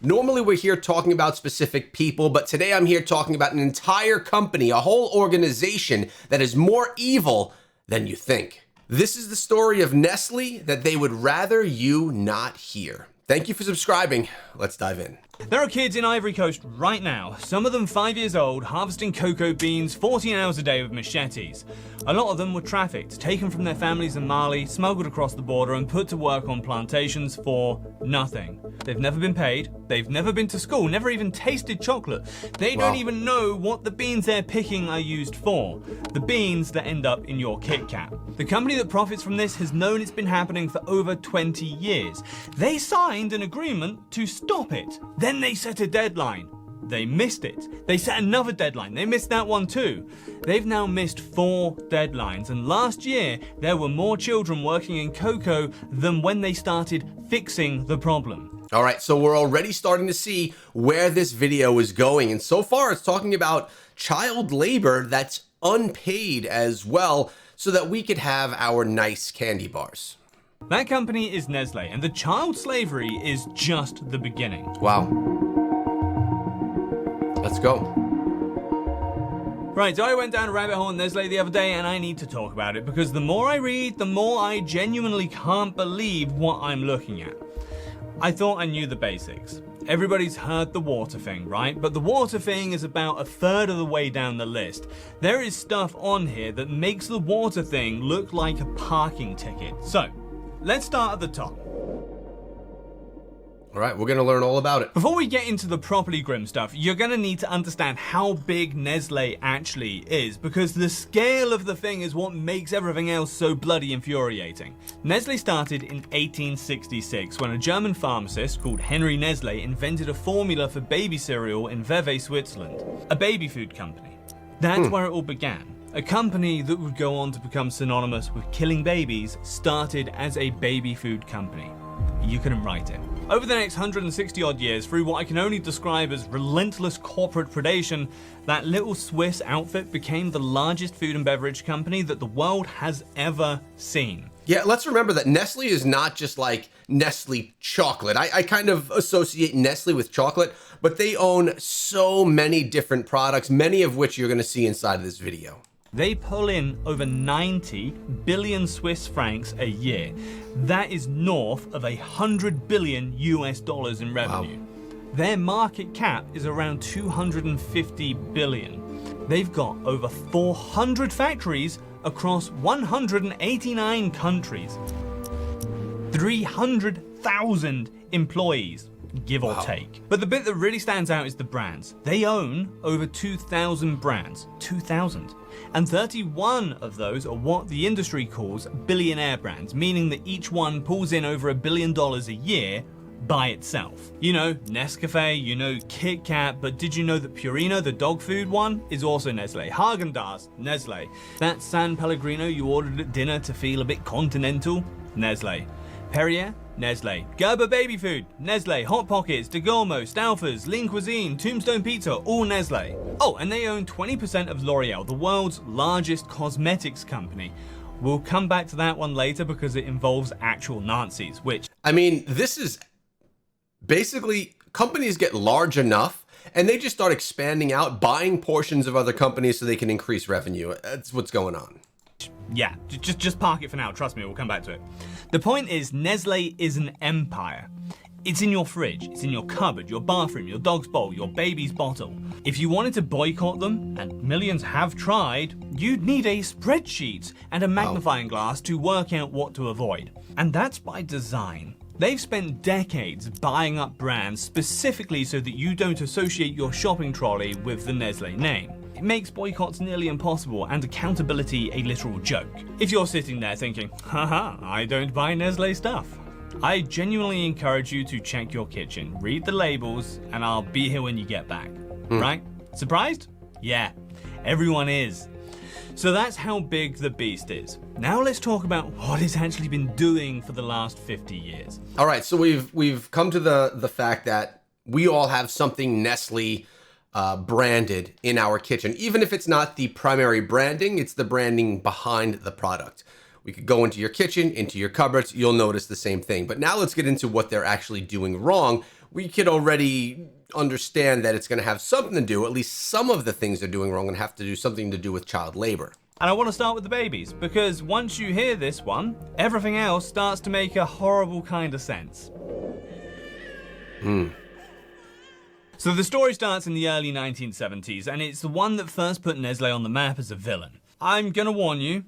Normally we're here talking about specific people, but today I'm here talking about an entire company, a whole organization that is more evil than you think. This is the story of Nestle that they would rather you not hear. Thank you for subscribing. Let's dive in. There are kids in Ivory Coast right now, some of them 5 years old, harvesting cocoa beans 14 hours a day with machetes. A lot of them were trafficked, taken from their families in Mali, smuggled across the border and put to work on plantations for nothing. They've never been paid, they've never been to school, never even tasted chocolate. They don't even know what the beans they're picking are used for. The beans that end up in your Kit Kat. The company that profits from this has known it's been happening for over 20 years. They signed an agreement to stop it. Then they set a deadline. They missed it. They set another deadline. They missed that one too. They've now missed 4 deadlines, and last year there were more children working in cocoa than when they started fixing the problem. All right, so we're already starting to see where this video is going, and so far it's talking about child labor that's unpaid as well, so that we could have our nice candy bars. That company is Nestle, and the child slavery is just the beginning. Wow. Let's go. Right, so I went down a rabbit hole in Nestle the other day, and I need to talk about it because the more I read, the more I genuinely can't believe what I'm looking at. I thought I knew the basics. Everybody's heard the water thing, right? But the water thing is about 1/3 of the way down the list. There is stuff on here that makes the water thing look like a parking ticket. So, let's start at the top. All right, we're gonna learn all about it. Before we get into the properly grim stuff, you're gonna need to understand how big Nestle actually is, because the scale of the thing is what makes everything else so bloody infuriating. Nestle started in 1866 when a German pharmacist called Henry Nestle invented a formula for baby cereal in Vevey, Switzerland, a baby food company. That's where it all began. A company that would go on to become synonymous with killing babies started as a baby food company. You couldn't write it. Over the next 160 odd years, through what I can only describe as relentless corporate predation, that little Swiss outfit became the largest food and beverage company that the world has ever seen. Yeah, let's remember that Nestle is not just like Nestle chocolate. I kind of associate Nestle with chocolate, but they own so many different products, many of which you're gonna see inside of this video. They pull in over 90 billion Swiss francs a year. That is north of $100 billion US in revenue. Wow. Their market cap is around 250 billion. They've got over 400 factories across 189 countries. 300,000 employees, give or take. But the bit that really stands out is the brands. They own over 2,000 brands. 2,000. And 31 of those are what the industry calls billionaire brands, meaning that each one pulls in over $1 billion a year by itself. You know, Nescafe, you know, Kit Kat, but did you know that Purina, the dog food one, is also Nestle? Häagen-Dazs, Nestle. That San Pellegrino you ordered at dinner to feel a bit continental, Nestle. Perrier, Nestle. Gerber baby food, Nestle. Hot Pockets, DeGormo, Stouffer's, Lean Cuisine, Tombstone Pizza, all Nestle. Oh, and they own 20% of L'Oreal, the world's largest cosmetics company. We'll come back to that one later because it involves actual Nazis, which... I mean, this is basically, companies get large enough and they just start expanding out, buying portions of other companies so they can increase revenue. That's what's going on. Yeah, just park it for now. Trust me, we'll come back to it. The point is, Nestle is an empire. It's in your fridge, it's in your cupboard, your bathroom, your dog's bowl, your baby's bottle. If you wanted to boycott them, and millions have tried, you'd need a spreadsheet and a magnifying glass to work out what to avoid. And that's by design. They've spent decades buying up brands specifically so that you don't associate your shopping trolley with the Nestle name. It makes boycotts nearly impossible and accountability a literal joke. If you're sitting there thinking, haha, I don't buy Nestle stuff, I genuinely encourage you to check your kitchen, read the labels, and I'll be here when you get back. Right? Surprised? Yeah, everyone is. So that's how big the beast is. Now let's talk about what it's actually been doing for the last 50 years. All right, so we've come to the fact that we all have something Nestle branded in our kitchen. Even if it's not the primary branding, it's the branding behind the product. We could go into your kitchen, into your cupboards, you'll notice the same thing. But now let's get into what they're actually doing wrong we could already understand that it's going to have something to do, at least some of the things they're doing wrong, and have to do something to do with child labor. And I want to start with the babies, because once you hear this one, everything else starts to make a horrible kind of sense. So the story starts in the early 1970s, and it's the one that first put Nestle on the map as a villain. I'm gonna warn you,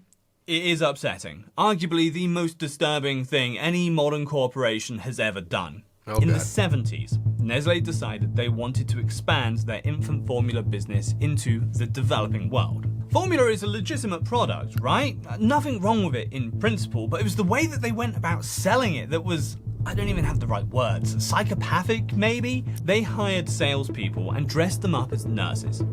it is upsetting. Arguably the most disturbing thing any modern corporation has ever done. Oh, in God. the 70s, Nestle decided they wanted to expand their infant formula business into the developing world. Formula is a legitimate product, right? Nothing wrong with it in principle, but it was the way that they went about selling it that was, I don't even have the right words, psychopathic maybe? They hired salespeople and dressed them up as nurses.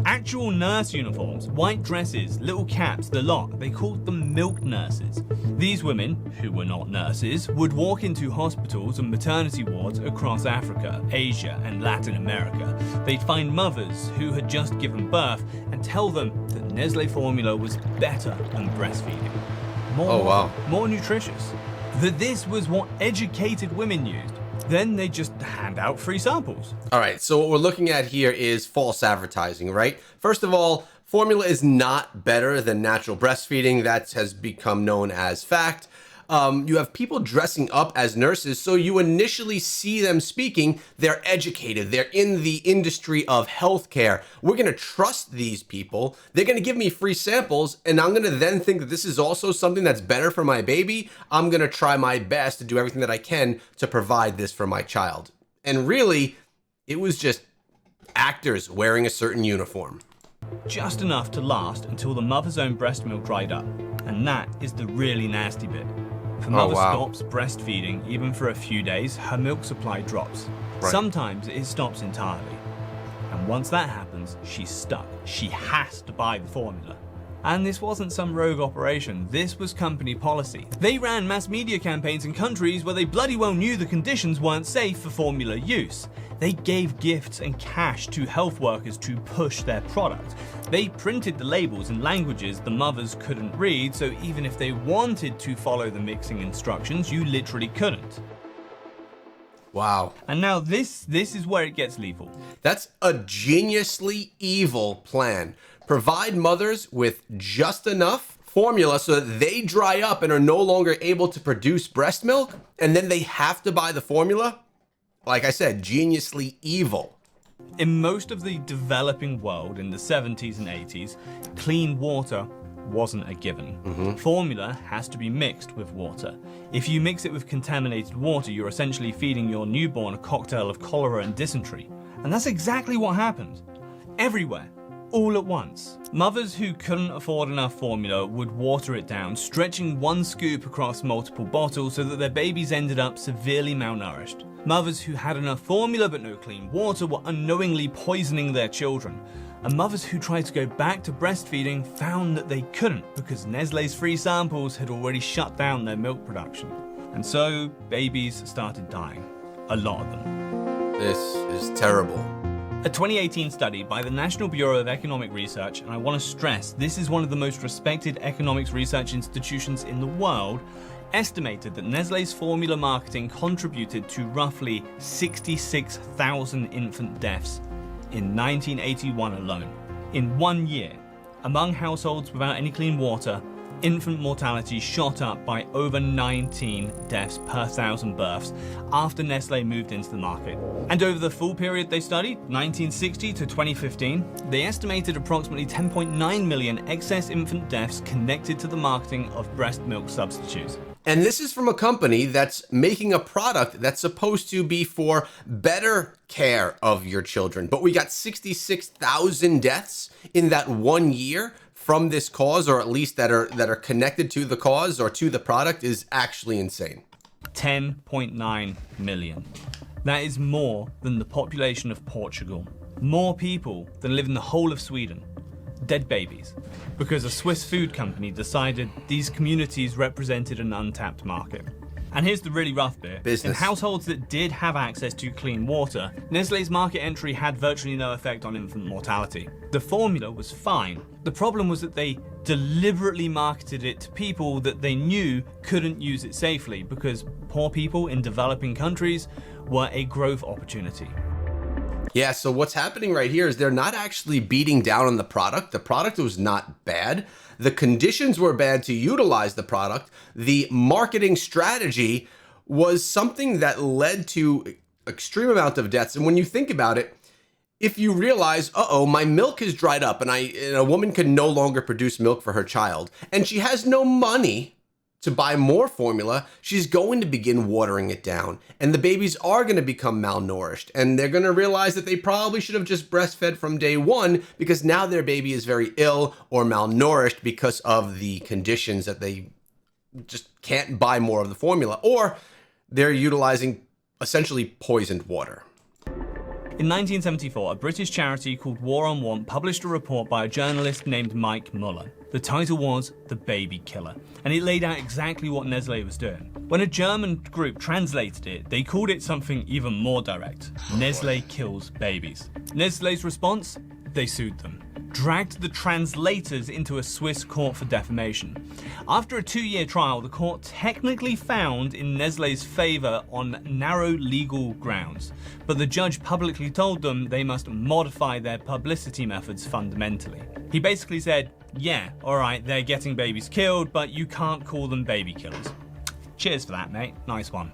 Actual nurse uniforms, white dresses, little caps, the lot. They called them milk nurses. These women, who were not nurses, would walk into hospitals and maternity wards across Africa, Asia, and Latin America. They'd find mothers who had just given birth and tell them that Nestle formula was better than breastfeeding. More nutritious. That this was what educated women used. Then they just hand out free samples. All right, so what we're looking at here is false advertising, right? First of all, formula is not better than natural breastfeeding. That has become known as fact. You have people dressing up as nurses, so you initially see them speaking, they're educated, they're in the industry of healthcare. We're gonna trust these people, they're gonna give me free samples, and I'm gonna then think that this is also something that's better for my baby. I'm gonna try my best to do everything that I can to provide this for my child. And really, it was just actors wearing a certain uniform. Just enough to last until the mother's own breast milk dried up. And that is the really nasty bit. If a mother stops breastfeeding, even for a few days, her milk supply drops. Right. Sometimes it stops entirely. And once that happens, she's stuck. She has to buy the formula. And this wasn't some rogue operation, this was company policy. They ran mass media campaigns in countries where they bloody well knew the conditions weren't safe for formula use. They gave gifts and cash to health workers to push their product. They printed the labels in languages the mothers couldn't read, so even if they wanted to follow the mixing instructions, you literally couldn't. Wow. And now this is where it gets lethal. That's a geniusly evil plan. Provide mothers with just enough formula so that they dry up and are no longer able to produce breast milk, and then they have to buy the formula? Like I said, geniusly evil. In most of the developing world in the 70s and 80s, clean water wasn't a given. Formula has to be mixed with water. If you mix it with contaminated water, you're essentially feeding your newborn a cocktail of cholera and dysentery. And that's exactly what happened. Everywhere. All at once. Mothers who couldn't afford enough formula would water it down, stretching one scoop across multiple bottles so that their babies ended up severely malnourished. Mothers who had enough formula but no clean water were unknowingly poisoning their children. And mothers who tried to go back to breastfeeding found that they couldn't because Nestle's free samples had already shut down their milk production. And so babies started dying. A lot of them. This is terrible. A 2018 study by the National Bureau of Economic Research, and I want to stress this is one of the most respected economics research institutions in the world, estimated that Nestle's formula marketing contributed to roughly 66,000 infant deaths in 1981 alone. In 1 year, among households without any clean water, infant mortality shot up by over 19 deaths per 1,000 births after Nestle moved into the market. And over the full period they studied, 1960 to 2015, they estimated approximately 10.9 million excess infant deaths connected to the marketing of breast milk substitutes. And this is from a company that's making a product that's supposed to be for better care of your children. But we got 66,000 deaths in that 1 year from this cause, or at least that are connected to the cause or to the product, is actually insane. 10.9 million. That is more than the population of Portugal. More people than live in the whole of Sweden. Dead babies. Because a Swiss food company decided these communities represented an untapped market. And here's the really rough bit. Business. In households that did have access to clean water, Nestle's market entry had virtually no effect on infant mortality. The formula was fine. The problem was that they deliberately marketed it to people that they knew couldn't use it safely, because poor people in developing countries were a growth opportunity. Yeah, so what's happening right here is they're not actually beating down on the product. The product was not bad. The conditions were bad to utilize the product. The marketing strategy was something that led to extreme amount of deaths. And when you think about it, if you realize, uh-oh, my milk has dried up and a woman can no longer produce milk for her child, and she has no money to buy more formula, she's going to begin watering it down. And the babies are going to become malnourished. And they're going to realize that they probably should have just breastfed from day one, because now their baby is very ill or malnourished because of the conditions that they just can't buy more of the formula. Or they're utilizing essentially poisoned water. In 1974, a British charity called War on Want published a report by a journalist named Mike Muller. The title was The Baby Killer, and it laid out exactly what Nestle was doing. When a German group translated it, they called it something even more direct: Nestle kills babies. Nestle's response? They sued them. Dragged the translators into a Swiss court for defamation. After a 2-year trial, the court technically found in Nestle's favor on narrow legal grounds, but the judge publicly told them they must modify their publicity methods fundamentally. He basically said, yeah, alright, they're getting babies killed, but you can't call them baby killers. Cheers for that, mate. Nice one.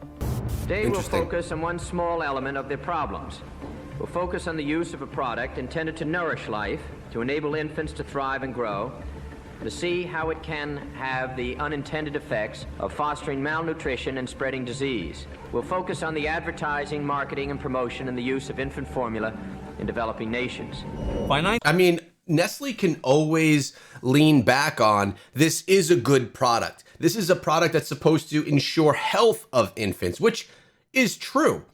Today we'll focus on one small element of the problems. We'll focus on the use of a product intended to nourish life, to enable infants to thrive and grow, to see how it can have the unintended effects of fostering malnutrition and spreading disease. We'll focus on the advertising, marketing, and promotion and the use of infant formula in developing nations. I mean, Nestle can always lean back on, this is a good product. This is a product that's supposed to ensure health of infants, which is true,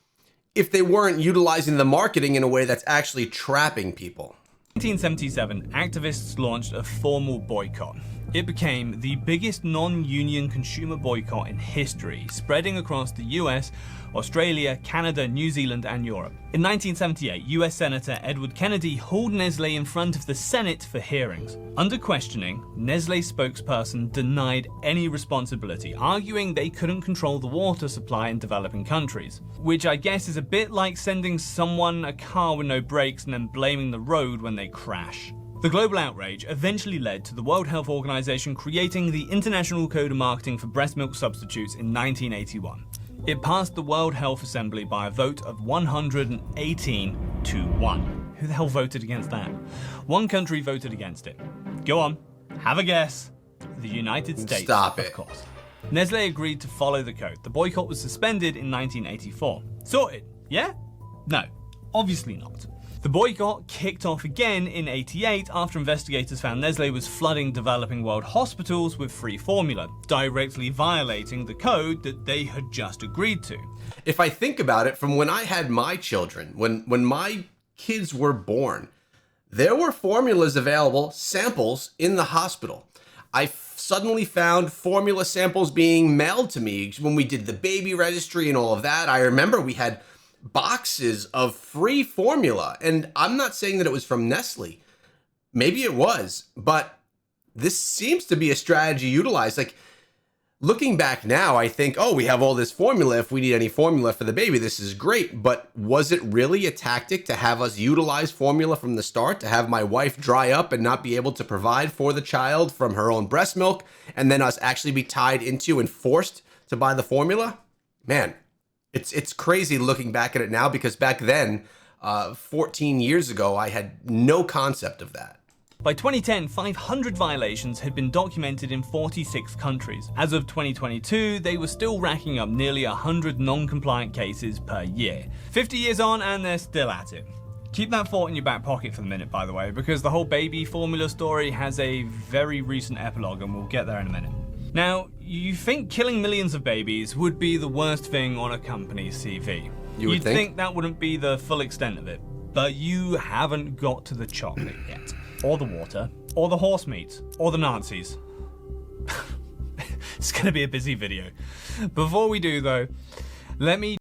if they weren't utilizing the marketing in a way that's actually trapping people. In 1977, activists launched a formal boycott. It became the biggest non-union consumer boycott in history, spreading across the US, Australia, Canada, New Zealand, and Europe. In 1978, US Senator Edward Kennedy hauled Nestle in front of the Senate for hearings. Under questioning, Nestle's spokesperson denied any responsibility, arguing they couldn't control the water supply in developing countries. Which I guess is a bit like sending someone a car with no brakes and then blaming the road when they crash. The global outrage eventually led to the World Health Organization creating the International Code of Marketing for Breast Milk Substitutes in 1981. It passed the World Health Assembly by a vote of 118 to 1. Who the hell voted against that? One country voted against it. Go on, have a guess. The United States, Stop it. of course. Nestle agreed to follow the code. The boycott was suspended in 1984. Sorted, yeah? No, obviously not. The boycott kicked off again in '88 after investigators found Nestle was flooding developing world hospitals with free formula, directly violating the code that they had just agreed to. If I think about it, from when I had my children, when my kids were born, there were formulas available, samples in the hospital. I suddenly found formula samples being mailed to me when we did the baby registry and all of that. I remember we had boxes of free formula, and I'm not saying that it was from Nestle. Maybe it was, but this seems to be a strategy utilized. Like, looking back now, I think, oh, we have all this formula. If we need any formula for the baby, this is great. But was it really a tactic to have us utilize formula from the start, to have my wife dry up and not be able to provide for the child from her own breast milk, and then us actually be tied into and forced to buy the formula? Man, it's crazy looking back at it now, because back then, 14 years ago, I had no concept of that. By 2010, 500 violations had been documented in 46 countries. As of 2022, they were still racking up nearly 100 non-compliant cases per year. 50 years on, and they're still at it. Keep that thought in your back pocket for the minute, by the way, because the whole baby formula story has a very recent epilogue, and we'll get there in a minute. Now, you think killing millions of babies would be the worst thing on a company's CV. You'd think that wouldn't be the full extent of it, but you haven't got to the chocolate yet. Or the water, or the horse meat, or the Nazis. It's gonna be a busy video. Before we do though, let me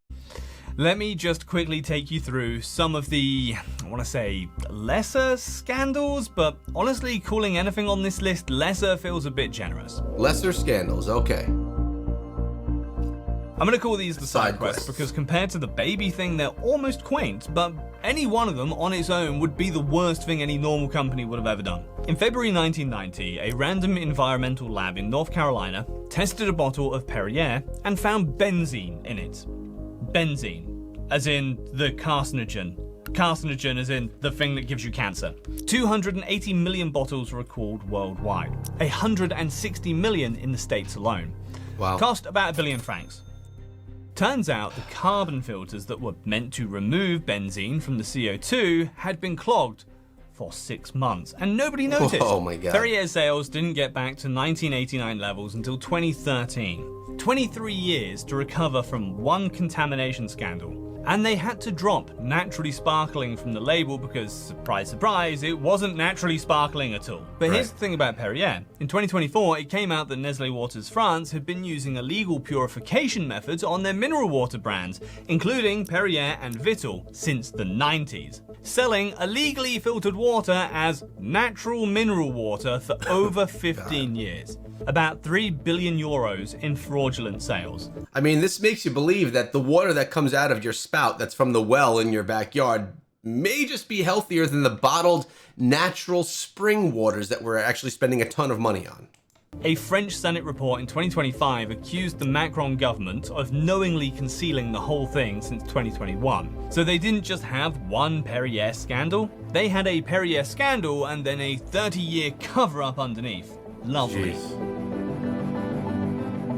just quickly take you through some of the, I want to say, lesser scandals, but honestly, calling anything on this list lesser feels a bit generous. Lesser scandals, okay. I'm gonna call these the side quests because compared to the baby thing, they're almost quaint, but any one of them on its own would be the worst thing any normal company would have ever done. In February 1990, a random environmental lab in North Carolina tested a bottle of Perrier and found benzene in it. Benzene, as in the carcinogen. Carcinogen as in the thing that gives you cancer. 280 million bottles were recalled worldwide. 160 million in the States alone. Wow. Cost about £1 billion francs. Turns out the carbon filters that were meant to remove benzene from the CO2 had been clogged for 6 months, and nobody noticed. Oh my God. Perrier sales didn't get back to 1989 levels until 2013. 23 years to recover from one contamination scandal. And they had to drop naturally sparkling from the label because, surprise, surprise, it wasn't naturally sparkling at all. But here's the thing about Perrier. In 2024, it came out that Nestlé Waters France had been using illegal purification methods on their mineral water brands, including Perrier and Vittel, since the 90s, selling illegally filtered water as natural mineral water for over 15 years. About €3 billion in fraudulent sales. I mean, this makes you believe that the water that comes out of your spout that's from the well in your backyard may just be healthier than the bottled natural spring waters that we're actually spending a ton of money on. A French Senate report in 2025 accused the Macron government of knowingly concealing the whole thing since 2021. So they didn't just have one Perrier scandal, they had a Perrier scandal and then a 30-year cover-up underneath. Lovely. Jeez.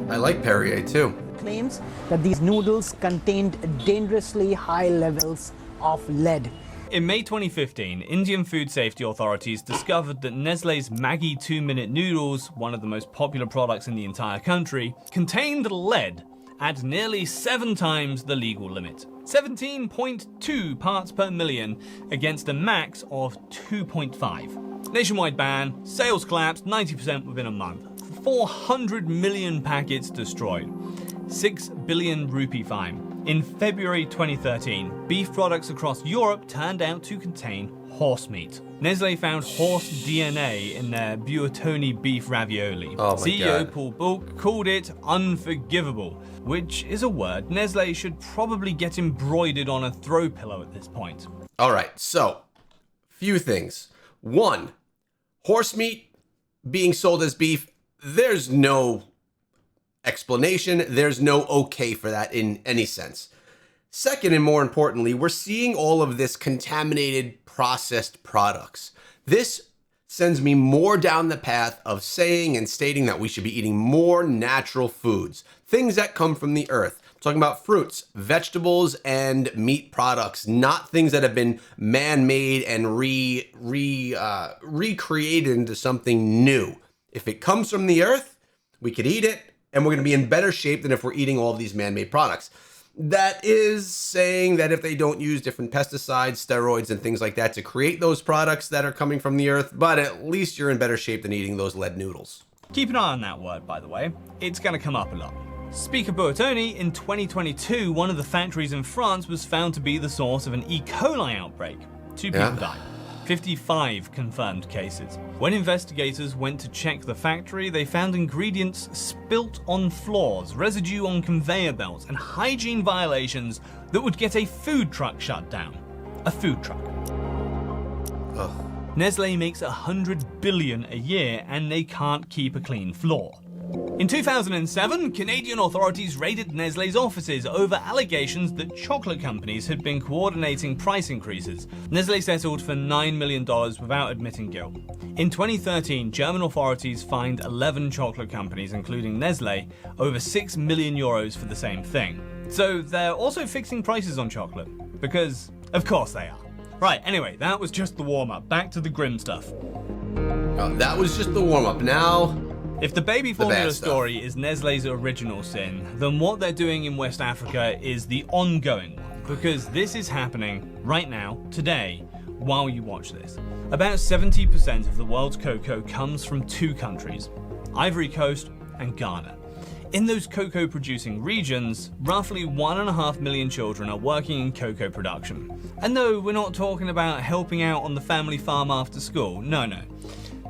I like Perrier too. Claims that these noodles contained dangerously high levels of lead. In May 2015, Indian food safety authorities discovered that Nestlé's Maggi 2-minute noodles, one of the most popular products in the entire country, contained lead at nearly 7 times the legal limit. 17.2 parts per million against a max of 2.5. Nationwide ban, sales collapsed 90% within a month. 400 million packets destroyed. 6 billion rupee fine. In February 2013, beef products across Europe turned out to contain horse meat. Nestlé found horse DNA in their Buitoni beef ravioli. Oh my CEO God. Paul Bulk called it unforgivable, which is a word Nestlé should probably get embroidered on a throw pillow at this point. All right, so few things. One, horse meat being sold as beef, there's no explanation, there's no okay for that in any sense. Second, and more importantly, we're seeing all of this contaminated processed products. This sends me more down the path of saying and stating that we should be eating more natural foods, things that come from the earth. I'm talking about fruits, vegetables, and meat products, not things that have been man-made and recreated into something new. If it comes from the earth, we could eat it, and we're going to be in better shape than if we're eating all of these man-made products. That is saying that if they don't use different pesticides, steroids, and things like that to create those products that are coming from the earth, but at least you're in better shape than eating those lead noodles. Keep an eye on that word, by the way. It's going to come up a lot. Speaker Buitoni, in 2022, one of the factories in France was found to be the source of an E. coli outbreak. 2 people died. 55 confirmed cases. When investigators went to check the factory, they found ingredients spilt on floors, residue on conveyor belts, and hygiene violations that would get a food truck shut down. A food truck. Ugh. Nestlé makes 100 billion a year and they can't keep a clean floor. In 2007, Canadian authorities raided Nestlé's offices over allegations that chocolate companies had been coordinating price increases. Nestlé settled for $9 million without admitting guilt. In 2013, German authorities fined 11 chocolate companies, including Nestlé, over €6 million for the same thing. So they're also fixing prices on chocolate. Because, of course they are. Right, anyway, that was just the warm-up. Back to the grim stuff. That was just the warm-up. Now, if the baby formula bad stuff. story is Nestlé's original sin, then what they're doing in West Africa is the ongoing one, because this is happening right now, today, while you watch this. About 70% of the world's cocoa comes from 2 countries, Ivory Coast and Ghana. In those cocoa-producing regions, roughly 1.5 million children are working in cocoa production. And no, we're not talking about helping out on the family farm after school, no.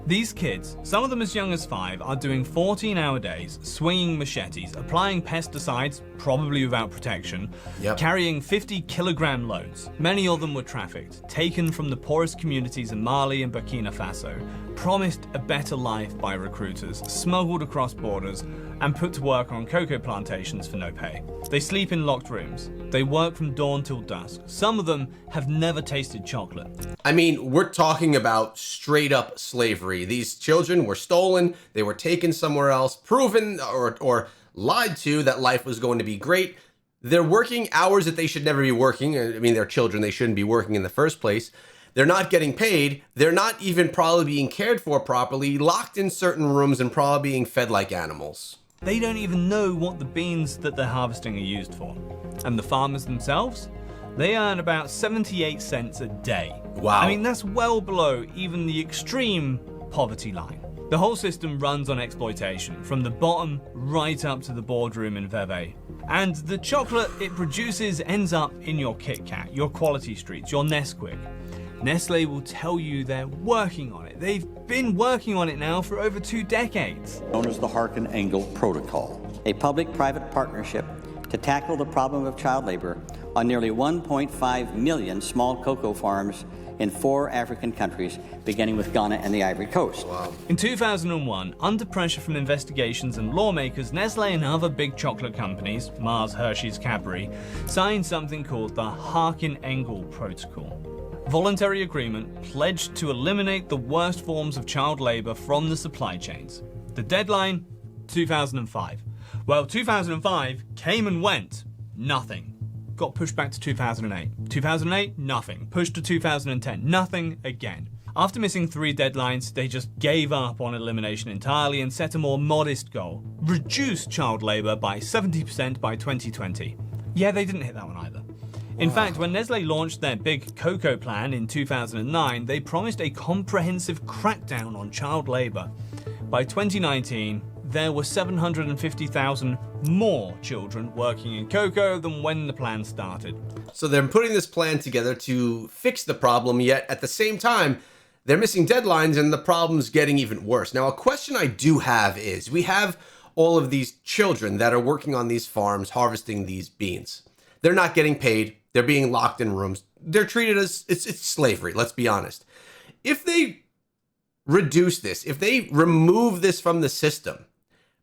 These kids, some of them as young as 5, are doing 14-hour days, swinging machetes, applying pesticides, probably without protection, carrying 50-kilogram loads. Many of them were trafficked, taken from the poorest communities in Mali and Burkina Faso, promised a better life by recruiters, smuggled across borders, and put to work on cocoa plantations for no pay. They sleep in locked rooms. They work from dawn till dusk. Some of them have never tasted chocolate. I mean, we're talking about straight up slavery. These children were stolen, they were taken somewhere else, proven or lied to that life was going to be great. They're working hours that they should never be working. I mean, they're children, they shouldn't be working in the first place. They're not getting paid. They're not even probably being cared for properly, locked in certain rooms and probably being fed like animals. They don't even know what the beans that they're harvesting are used for. And the farmers themselves? They earn about 78 cents a day. Wow. I mean, that's well below even the extreme poverty line. The whole system runs on exploitation, from the bottom right up to the boardroom in Vevey. And the chocolate it produces ends up in your Kit Kat, your Quality Streets, your Nesquik. Nestle will tell you they're working on it. They've been working on it now for over 2 decades. Known as the Harkin-Engel Protocol, a public-private partnership to tackle the problem of child labor on nearly 1.5 million small cocoa farms in 4 African countries, beginning with Ghana and the Ivory Coast. Wow. In 2001, under pressure from investigations and lawmakers, Nestle and other big chocolate companies, Mars, Hershey's, Cadbury, signed something called the Harkin-Engel Protocol. Voluntary agreement pledged to eliminate the worst forms of child labor from the supply chains. The deadline, 2005. Well, 2005 came and went. Nothing. Got pushed back to 2008. 2008, nothing. Pushed to 2010, nothing again. After missing 3 deadlines, they just gave up on elimination entirely and set a more modest goal. Reduce child labor by 70% by 2020. Yeah, they didn't hit that one either. In fact, when Nestle launched their big cocoa plan in 2009, they promised a comprehensive crackdown on child labor. By 2019, there were 750,000 more children working in cocoa than when the plan started. So they're putting this plan together to fix the problem, yet at the same time, they're missing deadlines and the problem's getting even worse. Now, a question I do have is, we have all of these children that are working on these farms, harvesting these beans. They're not getting paid. They're being locked in rooms. They're treated as, it's slavery, let's be honest. If they reduce this, if they remove this from the system,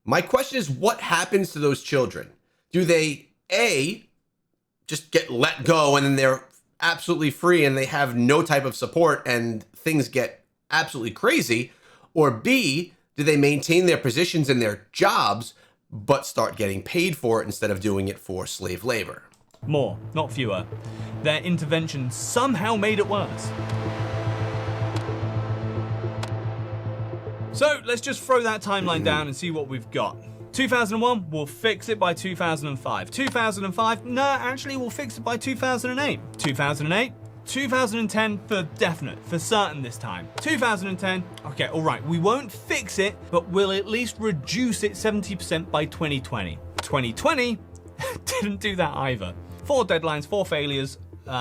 my question is, what happens to those children? Do they, A, just get let go and then they're absolutely free and they have no type of support and things get absolutely crazy? Or B, do they maintain their positions in their jobs but start getting paid for it instead of doing it for slave labor? More, not fewer. Their intervention somehow made it worse. So let's just throw that timeline down and see what we've got. 2001, we'll fix it by 2005. 2005, no, actually we'll fix it by 2008. 2008, 2010 for definite, for certain this time. 2010, okay, all right, we won't fix it, but we'll at least reduce it 70% by 2020. 2020 didn't do that either. 4 deadlines, 4 failures,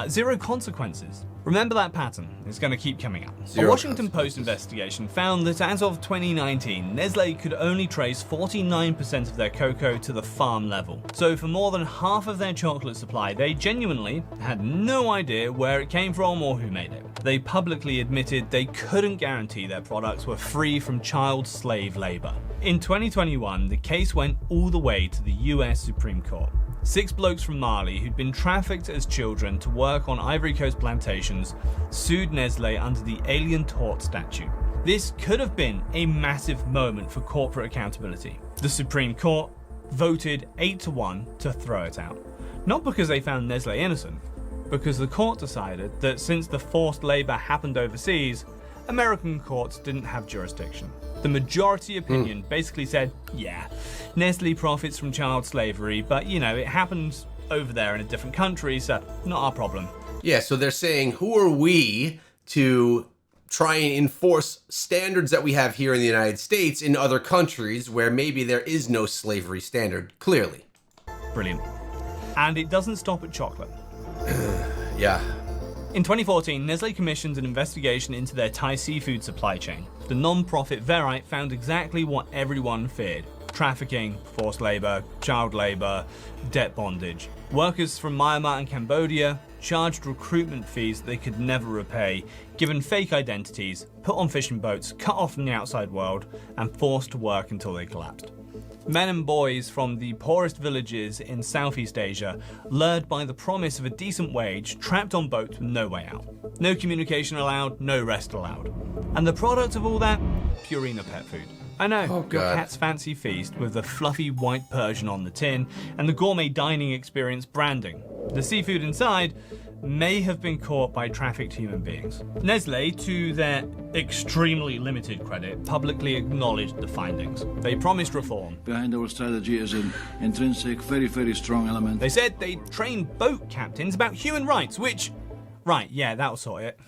0 consequences. Remember that pattern, it's going to keep coming up. A Washington Post investigation found that as of 2019, Nestle could only trace 49% of their cocoa to the farm level. So for more than half of their chocolate supply, they genuinely had no idea where it came from or who made it. They publicly admitted they couldn't guarantee their products were free from child slave labor. In 2021, the case went all the way to the US Supreme Court. 6 blokes from Mali who'd been trafficked as children to work on Ivory Coast plantations sued Nestle under the Alien Tort Statute. This could have been a massive moment for corporate accountability. The Supreme Court voted 8-1 to throw it out. Not because they found Nestle innocent, because the court decided that since the forced labor happened overseas, American courts didn't have jurisdiction. The majority opinion basically said, yeah, Nestle profits from child slavery, but you know, it happened over there in a different country, so not our problem. Yeah, so they're saying, who are we to try and enforce standards that we have here in the United States in other countries where maybe there is no slavery standard, clearly. Brilliant. And it doesn't stop at chocolate. Yeah. In 2014, Nestle commissioned an investigation into their Thai seafood supply chain. The non-profit Verite found exactly what everyone feared: trafficking, forced labor, child labor, debt bondage. Workers from Myanmar and Cambodia charged recruitment fees they could never repay, given fake identities, put on fishing boats, cut off from the outside world, and forced to work until they collapsed. Men and boys from the poorest villages in Southeast Asia, lured by the promise of a decent wage, trapped on boats with no way out. No communication allowed, no rest allowed. And the product of all that? Purina pet food. I know, your cat's fancy feast with the fluffy white Persian on the tin and the gourmet dining experience branding. The seafood inside may have been caught by trafficked human beings. Nestle, to their extremely limited credit, publicly acknowledged the findings. They promised reform. Behind our strategy is an intrinsic, very, very strong element. They said they'd train boat captains about human rights, which... Right, yeah, that'll sort it.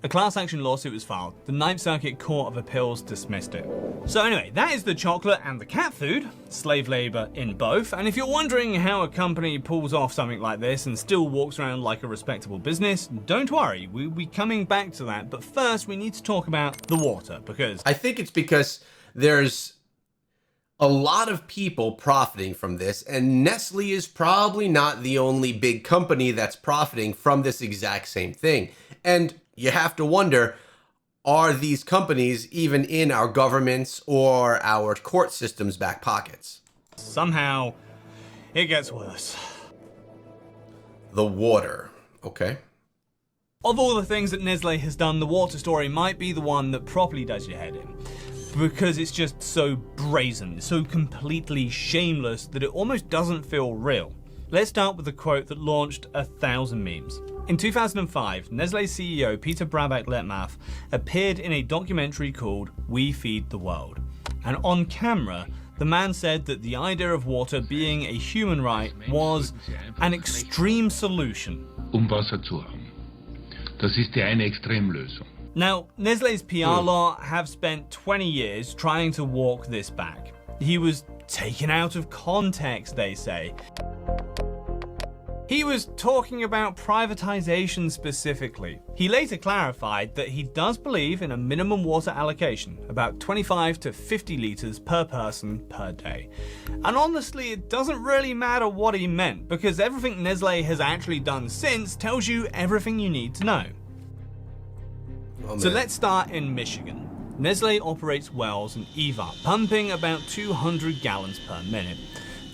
A class action lawsuit was filed. The Ninth Circuit Court of Appeals dismissed it. So anyway, that is the chocolate and the cat food, slave labor in both. And if you're wondering how a company pulls off something like this and still walks around like a respectable business, don't worry, we'll be coming back to that. But first, we need to talk about the water, because... I think it's because there's a lot of people profiting from this, and Nestle is probably not the only big company that's profiting from this exact same thing. And you have to wonder, are these companies even in our government's or our court system's back pockets? Somehow, it gets worse. The water, okay. Of all the things that Nestle has done, the water story might be the one that properly does your head in. Because it's just so brazen, so completely shameless that it almost doesn't feel real. Let's start with a quote that launched 1,000 memes. In 2005, Nestle CEO Peter Brabeck-Letmathe appeared in a documentary called We Feed the World. And on camera, the man said that the idea of water being a human right was an extreme solution. Wasser zu haben. Das ist die eine Extremlösung. Now, Nestle's PR law have spent 20 years trying to walk this back. He was taken out of context, they say. He was talking about privatization specifically. He later clarified that he does believe in a minimum water allocation, about 25 to 50 litres per person per day. And honestly, it doesn't really matter what he meant, because everything Nestle has actually done since tells you everything you need to know. So let's start in Michigan. Nestle operates wells in Eva, pumping about 200 gallons per minute.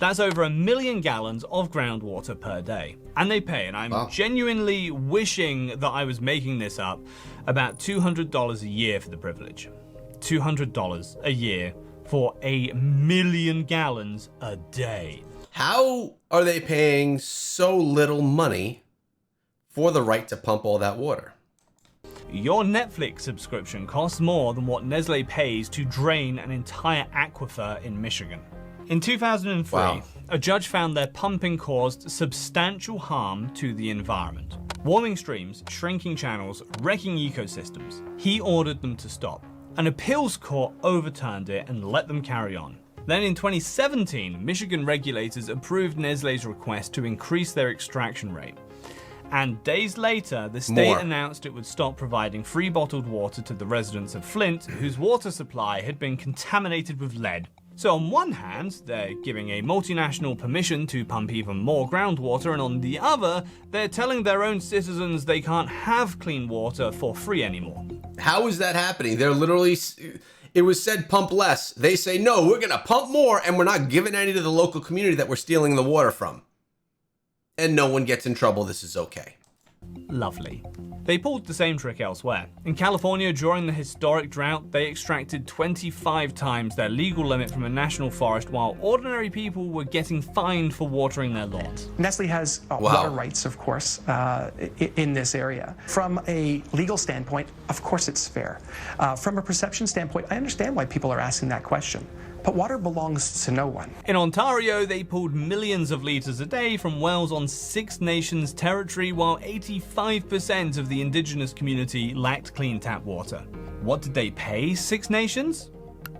That's over 1 million gallons of groundwater per day. And they pay, and I'm genuinely wishing that I was making this up, about $200 a year for the privilege. $200 a year for 1 million gallons a day. How are they paying so little money for the right to pump all that water? Your Netflix subscription costs more than what Nestle pays to drain an entire aquifer in Michigan. In 2003, a judge found their pumping caused substantial harm to the environment. Warming streams, shrinking channels, wrecking ecosystems. He ordered them to stop. An appeals court overturned it and let them carry on. Then in 2017, Michigan regulators approved Nestle's request to increase their extraction rate. And days later, the state announced it would stop providing free bottled water to the residents of Flint, whose water supply had been contaminated with lead. So on one hand, they're giving a multinational permission to pump even more groundwater, and on the other, they're telling their own citizens they can't have clean water for free anymore. How is that happening? They're literally, it was said pump less. They say, no, we're gonna pump more, and we're not giving any to the local community that we're stealing the water from. And no one gets in trouble, this is okay. Lovely. They pulled the same trick elsewhere. In California, during the historic drought, they extracted 25 times their legal limit from a national forest, while ordinary people were getting fined for watering their lawns. Nestle has water rights, of course, in this area. From a legal standpoint, of course it's fair. From a perception standpoint, I understand why people are asking that question. But water belongs to no one. In Ontario, they pulled millions of litres a day from wells on 6 nations' territory, while 85% of the indigenous community lacked clean tap water. What did they pay 6 nations?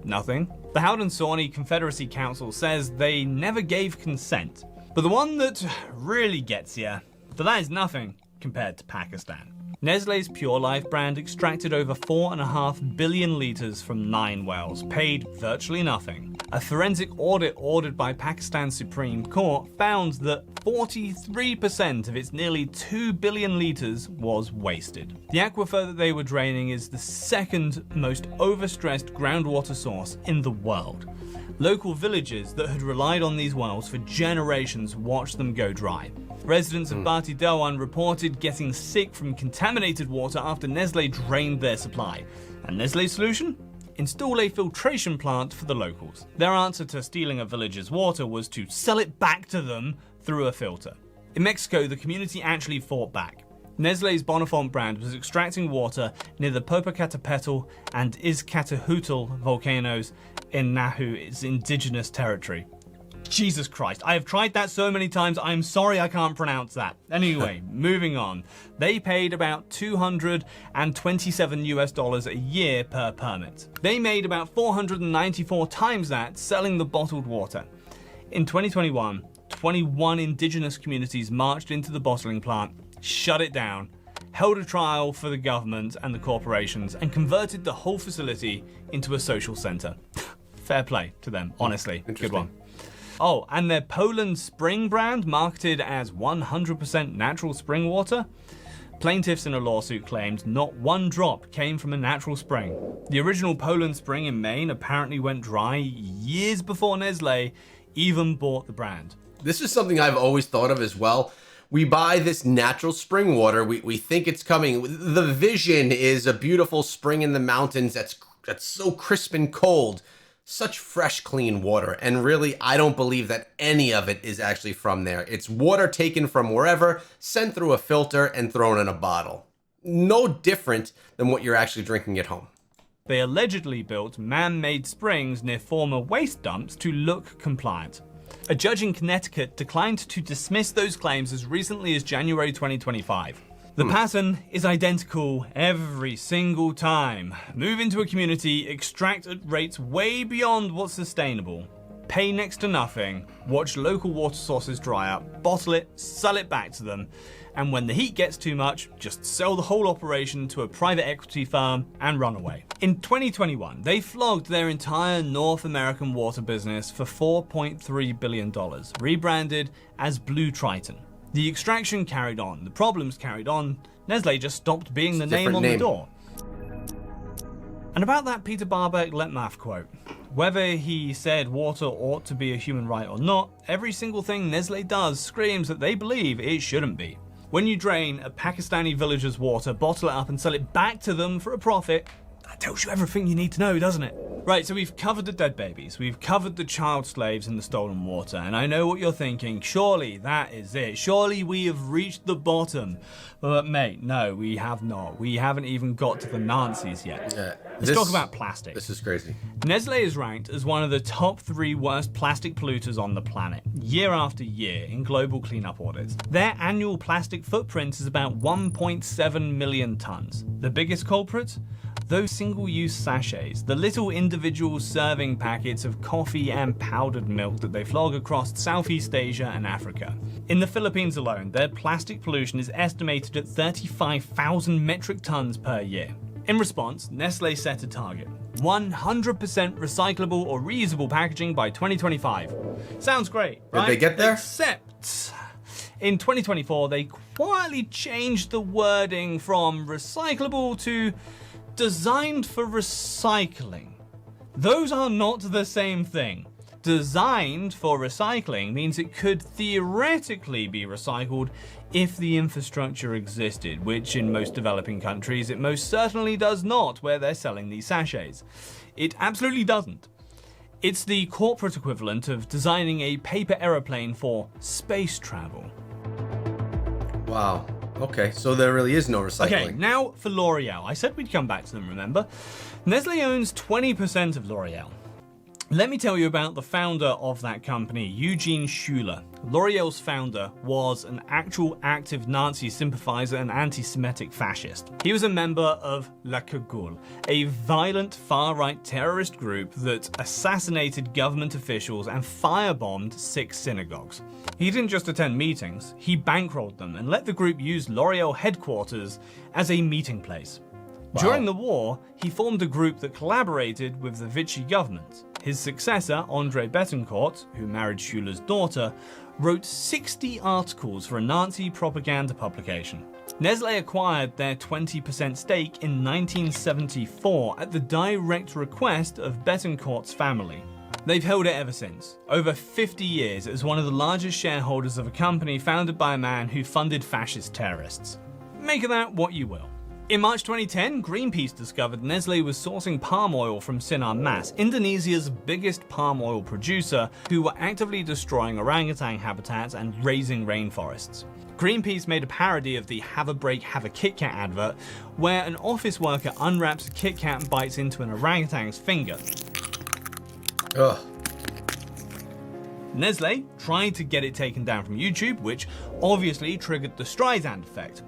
Nothing. The Haudenosaunee Confederacy Council says they never gave consent. But the one that really gets you, that is nothing compared to Pakistan. Nestle's Pure Life brand extracted over 4.5 billion litres from 9 wells, paid virtually nothing. A forensic audit ordered by Pakistan's Supreme Court found that 43% of its nearly 2 billion litres was wasted. The aquifer that they were draining is the second most overstressed groundwater source in the world. Local villagers that had relied on these wells for generations watched them go dry. Residents of Bati Dewan reported getting sick from contaminated water after Nestle drained their supply. And Nestle's solution? Install a filtration plant for the locals. Their answer to stealing a villager's water was to sell it back to them through a filter. In Mexico, the community actually fought back. Nestle's Bonafont brand was extracting water near the Popocatépetl and Iztaccíhuatl volcanoes in Nahu's indigenous territory. Jesus Christ, I have tried that so many times, I'm sorry I can't pronounce that. Anyway, moving on. They paid about $227 a year per permit. They made about 494 times that selling the bottled water. In 2021, 21 indigenous communities marched into the bottling plant, shut it down, held a trial for the government and the corporations, and converted the whole facility into a social centre. Fair play to them, honestly. Good one. Oh, and their Poland Spring brand, marketed as 100% natural spring water? Plaintiffs in a lawsuit claimed not one drop came from a natural spring. The original Poland Spring in Maine apparently went dry years before Nestle even bought the brand. This is something I've always thought of as well. We buy this natural spring water. We think it's coming. The vision is a beautiful spring in the mountains that's so crisp and cold. Such fresh, clean water. And really, I don't believe that any of it is actually from there. It's water taken from wherever, sent through a filter, and thrown in a bottle. No different than what you're actually drinking at home. They allegedly built man-made springs near former waste dumps to look compliant. A judge in Connecticut declined to dismiss those claims as recently as January 2025. The pattern is identical every single time. Move into a community, extract at rates way beyond what's sustainable, pay next to nothing, watch local water sources dry up, bottle it, sell it back to them, and when the heat gets too much, just sell the whole operation to a private equity firm and run away. In 2021, they flogged their entire North American water business for $4.3 billion, rebranded as Blue Triton. The extraction carried on, the problems carried on, Nestle just stopped being the name on the door. And about that Peter Barbeck-Letmath quote, whether he said water ought to be a human right or not, every single thing Nestle does screams that they believe it shouldn't be. When you drain a Pakistani villager's water, bottle it up and sell it back to them for a profit, that tells you everything you need to know, doesn't it? Right, so we've covered the dead babies, we've covered the child slaves in the stolen water, and I know what you're thinking, surely that is it, surely we have reached the bottom. But mate, no, we have not. We haven't even got to the Nazis yet. Let's talk about plastic. This is crazy. Nestle is ranked as one of the top 3 worst plastic polluters on the planet, year after year, in global cleanup audits. Their annual plastic footprint is about 1.7 million tons. The biggest culprit? Those single-use sachets, the little individual serving packets of coffee and powdered milk that they flog across Southeast Asia and Africa. In the Philippines alone, their plastic pollution is estimated at 35,000 metric tons per year. In response, Nestle set a target: 100% recyclable or reusable packaging by 2025. Sounds great, right? Did they get there? Except in 2024, they quietly changed the wording from recyclable to designed for recycling. Those are not the same thing. Designed for recycling means it could theoretically be recycled if the infrastructure existed, which in most developing countries it most certainly does not, where they're selling these sachets. It absolutely doesn't. It's the corporate equivalent of designing a paper aeroplane for space travel. Wow. Okay, so there really is no recycling. Okay, now for L'Oreal. I said we'd come back to them, remember? Nestle owns 20% of L'Oreal. Let me tell you about the founder of that company, Eugene Schuler, L'Oreal's founder was an actual active Nazi sympathizer and anti-Semitic fascist. He was a member of La Cagoule, a violent far-right terrorist group that assassinated government officials and firebombed 6 synagogues. He didn't just attend meetings, he bankrolled them and let the group use L'Oreal headquarters as a meeting place. Wow. During the war, he formed a group that collaborated with the Vichy government. His successor, André Betancourt, who married Schuller's daughter, wrote 60 articles for a Nazi propaganda publication. Nestle acquired their 20% stake in 1974 at the direct request of Betancourt's family. They've held it ever since, over 50 years as one of the largest shareholders of a company founded by a man who funded fascist terrorists. Make of that what you will. In March 2010, Greenpeace discovered Nestle was sourcing palm oil from Sinar Mas, Indonesia's biggest palm oil producer, who were actively destroying orangutan habitats and razing rainforests. Greenpeace made a parody of the Have a Break, Have a Kit Kat advert, where an office worker unwraps a Kit Kat and bites into an orangutan's finger. Ugh. Nestle tried to get it taken down from YouTube, which obviously triggered the Streisand effect.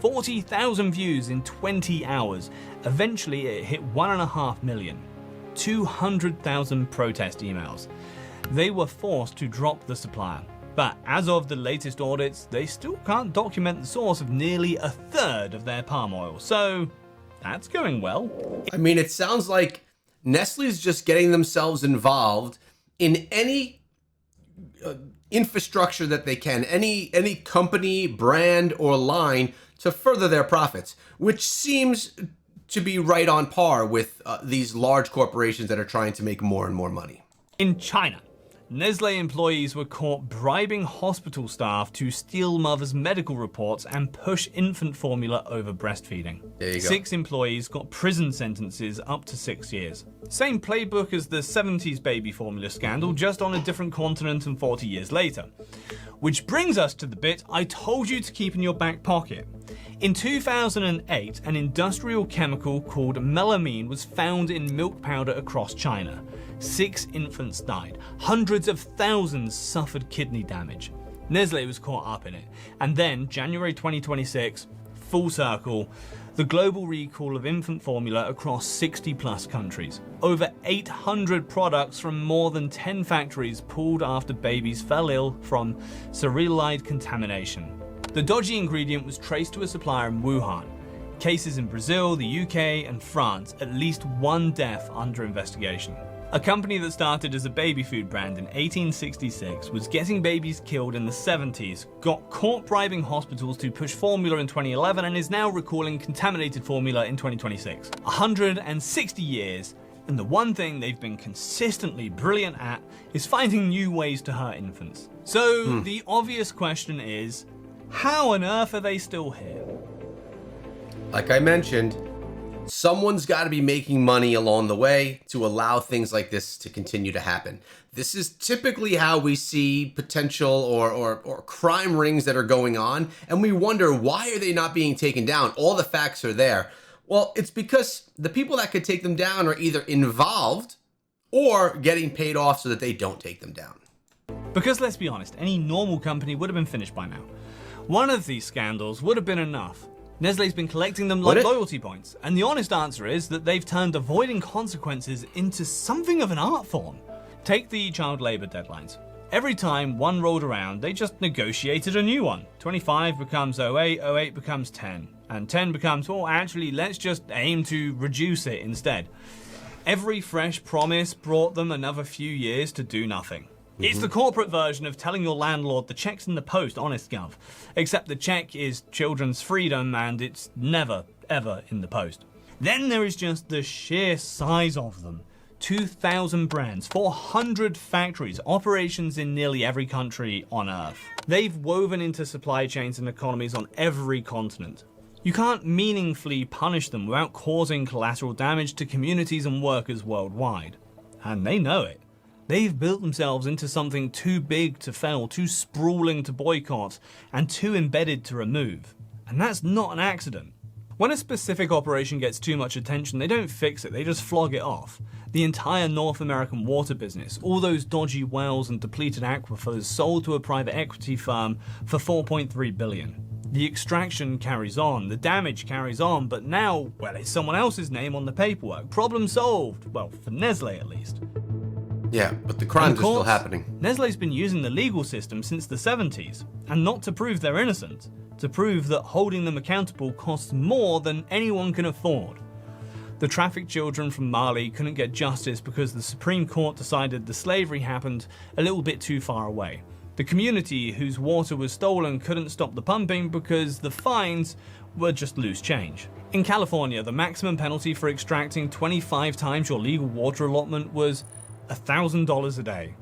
40,000 views in 20 hours. Eventually it hit 1.5 million. 200,000 protest emails. They were forced to drop the supplier. But as of the latest audits, they still can't document the source of nearly a third of their palm oil. So that's going well. I mean, it sounds like Nestle's just getting themselves involved in any infrastructure that they can, any company, brand, or line to further their profits, which seems to be right on par with these large corporations that are trying to make more and more money. In China, Nestle employees were caught bribing hospital staff to steal mothers' medical reports and push infant formula over breastfeeding. There you go. 6 employees got prison sentences up to 6 years. Same playbook as the 70s baby formula scandal, just on a different continent and 40 years later. Which brings us to the bit I told you to keep in your back pocket. In 2008, an industrial chemical called melamine was found in milk powder across China. 6 infants died. Hundreds of thousands suffered kidney damage. Nestle was caught up in it. And then, January 2026, full circle, the global recall of infant formula across 60+ countries. Over 800 products from more than 10 factories pulled after babies fell ill from cerealide contamination. The dodgy ingredient was traced to a supplier in Wuhan. Cases in Brazil, the UK, and France, at least 1 death under investigation. A company that started as a baby food brand in 1866 was getting babies killed in the 70s, got caught bribing hospitals to push formula in 2011, and is now recalling contaminated formula in 2026. 160 years, and the one thing they've been consistently brilliant at is finding new ways to hurt infants. So the obvious question is, how on earth are they still here? Like I mentioned, someone's got to be making money along the way to allow things like this to continue to happen. This is typically how we see potential or crime rings that are going on, and we wonder, why are they not being taken down? All the facts are there. Well, it's because the people that could take them down are either involved or getting paid off so that they don't take them down. Because let's be honest, any normal company would have been finished by now. One of these scandals would have been enough. Nestle's been collecting them like loyalty points, and the honest answer is that they've turned avoiding consequences into something of an art form. Take the child labor deadlines. Every time one rolled around, they just negotiated a new one. 25 becomes 08, 08 becomes 10, and 10 becomes, well, actually, let's just aim to reduce it instead. Every fresh promise brought them another few years to do nothing. It's the corporate version of telling your landlord the check's in the post, honest gov. Except the check is children's freedom and it's never, ever in the post. Then there is just the sheer size of them. 2,000 brands, 400 factories, operations in nearly every country on Earth. They've woven into supply chains and economies on every continent. You can't meaningfully punish them without causing collateral damage to communities and workers worldwide. And they know it. They've built themselves into something too big to fail, too sprawling to boycott, and too embedded to remove. And that's not an accident. When a specific operation gets too much attention, they don't fix it, they just flog it off. The entire North American water business, all those dodgy wells and depleted aquifers sold to a private equity firm for $4.3 billion. The extraction carries on, the damage carries on, but now, well, it's someone else's name on the paperwork. Problem solved. Well, for Nestle at least. Yeah, but the crimes are still happening. Nestle's been using the legal system since the 70s, and not to prove they're innocent, to prove that holding them accountable costs more than anyone can afford. The trafficked children from Mali couldn't get justice because the Supreme Court decided the slavery happened a little bit too far away. The community whose water was stolen couldn't stop the pumping because the fines were just loose change. In California, the maximum penalty for extracting 25 times your legal water allotment was $1,000 a day.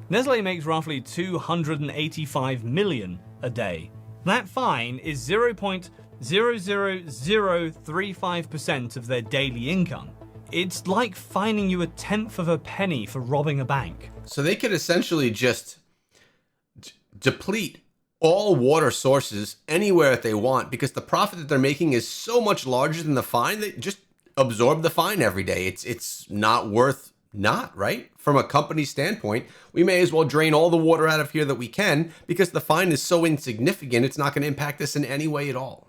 Nestle makes roughly $285 million a day. That fine is 0.00035% of their daily income. It's like fining you 1/10 of a penny for robbing a bank. So they could essentially just deplete all water sources anywhere that they want because the profit that they're making is so much larger than the fine. They just absorb the fine every day. It's not worth not, right? From a company standpoint, we may as well drain all the water out of here that we can because the fine is so insignificant, it's not going to impact us in any way at all.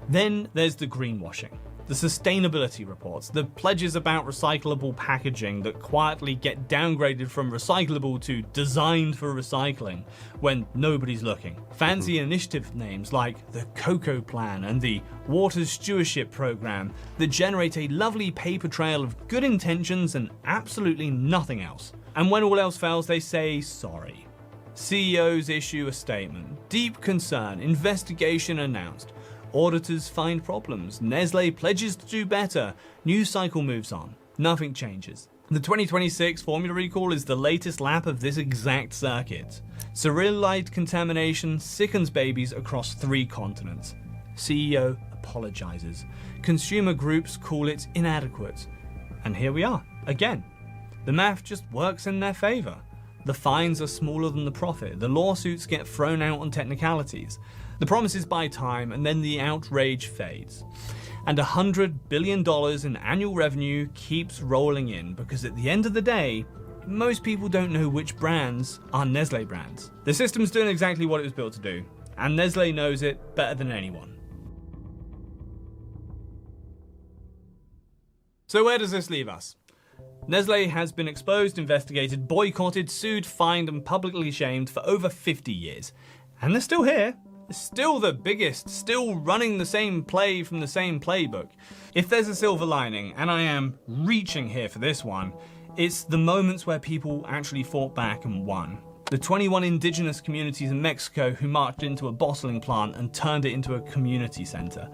Then there's the greenwashing, the sustainability reports, the pledges about recyclable packaging that quietly get downgraded from recyclable to designed for recycling when nobody's looking. Fancy initiative names like the Cocoa Plan and the Water Stewardship Program that generate a lovely paper trail of good intentions and absolutely nothing else. And when all else fails, they say sorry. CEOs issue a statement, deep concern, investigation announced. Auditors find problems. Nestle pledges to do better. News cycle moves on. Nothing changes. The 2026 formula recall is the latest lap of this exact circuit. Cereulide contamination sickens babies across 3 continents. CEO apologizes. Consumer groups call it inadequate. And here we are, again. The math just works in their favor. The fines are smaller than the profit. The lawsuits get thrown out on technicalities. The promises buy time, and then the outrage fades. And $100 billion in annual revenue keeps rolling in because at the end of the day, most people don't know which brands are Nestle brands. The system's doing exactly what it was built to do, and Nestle knows it better than anyone. So where does this leave us? Nestle has been exposed, investigated, boycotted, sued, fined, and publicly shamed for over 50 years. And they're still here. Still the biggest, still running the same play from the same playbook. If there's a silver lining, and I am reaching here for this one, it's the moments where people actually fought back and won. The 21 indigenous communities in Mexico who marched into a bottling plant and turned it into a community center.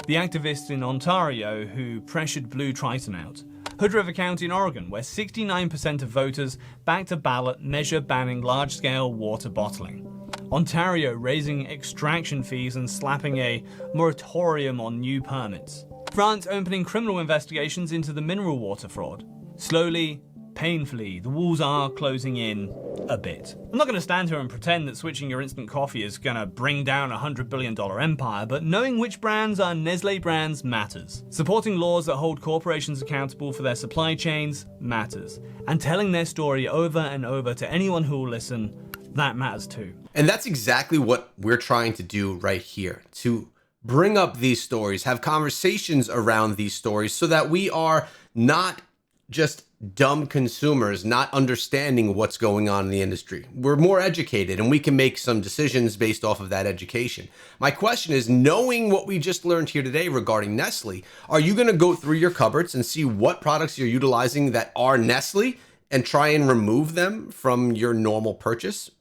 The activists in Ontario who pressured Blue Triton out. Hood River County in Oregon, where 69% of voters backed a ballot measure banning large-scale water bottling. Ontario raising extraction fees and slapping a moratorium on new permits. France opening criminal investigations into the mineral water fraud. Slowly, painfully, the walls are closing in a bit. I'm not going to stand here and pretend that switching your instant coffee is going to bring down a $100 billion empire, but knowing which brands are Nestle brands matters. Supporting laws that hold corporations accountable for their supply chains matters. And telling their story over and over to anyone who will listen, that matters too. And that's exactly what we're trying to do right here, to bring up these stories, have conversations around these stories so that we are not just dumb consumers, not understanding what's going on in the industry. We're more educated and we can make some decisions based off of that education. My question is, knowing what we just learned here today regarding Nestle, are you going to go through your cupboards and see what products you're utilizing that are Nestle and try and remove them from your normal purchase?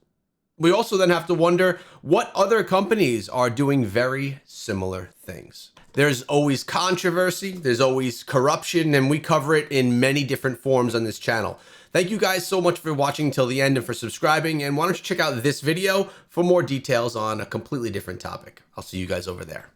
We also then have to wonder what other companies are doing very similar things. There's always controversy, there's always corruption, and we cover it in many different forms on this channel. Thank you guys so much for watching till the end and for subscribing, and why don't you check out this video for more details on a completely different topic. I'll see you guys over there.